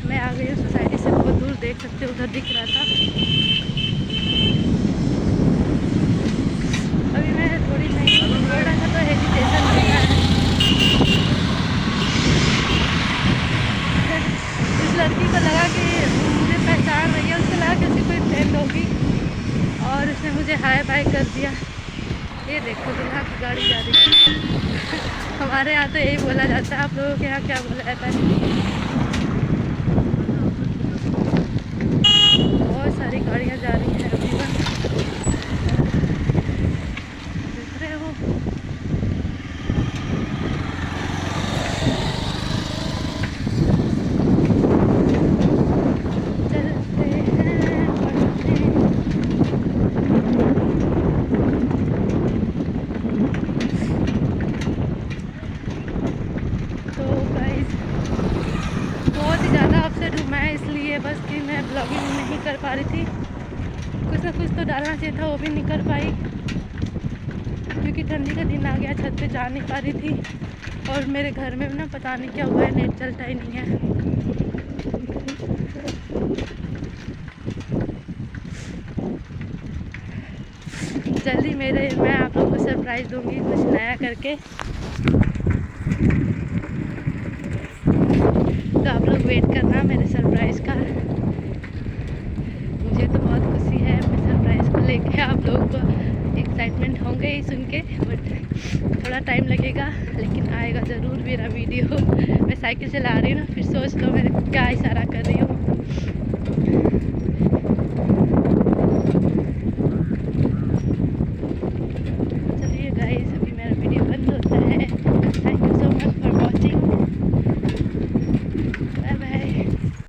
मैं आ गई हूँ सोसाइटी से बहुत दूर, देख सकते हो उधर दिख रहा था। अभी मैं थोड़ी नहीं थोड़ा सा तो हेजिटेशन होता है। इस लड़की को लगा कि मुझे पहचान रही है, उसको लगा कि उसकी कोई फ्रेंड होगी और उसने मुझे हाय बाय कर दिया। ये देखो दूल्हा की गाड़ी जा रही है। हमारे यहाँ तो यही बोला जाता है, आप लोगों के यहाँ क्या बोला जाता है? बहुत सारी गाड़ियाँ जा रही हैं अभी बस, देख रहे हो। चलते हैं पढ़ने। तो गाइस बहुत ही ज़्यादा अपसेट हूँ मैं, इसलिए बस कि मैं ब्लॉगिंग नहीं कर पा रही थी। कुछ ना कुछ तो डालना चाहिए था, वो भी नहीं कर पाई क्योंकि ठंडी का दिन आ गया, छत पे जा नहीं पा रही थी। और मेरे घर में ना पता नहीं क्या हुआ है, नेट चलता ही नहीं है। जल्दी मैं आप लोगों को सरप्राइज़ दूंगी कुछ नया करके, तो आप लोग वेट करना मेरे सरप्राइज़ का। मुझे तो बहुत खुशी है अपने सरप्राइज़ को लेके, आप लोगों को एक्साइटमेंट होंगे ही सुन के, बट थोड़ा टाइम लगेगा लेकिन आएगा ज़रूर मेरा वीडियो। मैं साइकिल चला रही हूँ ना, फिर सोच लो मैं क्या इशारा कर रही हूँ।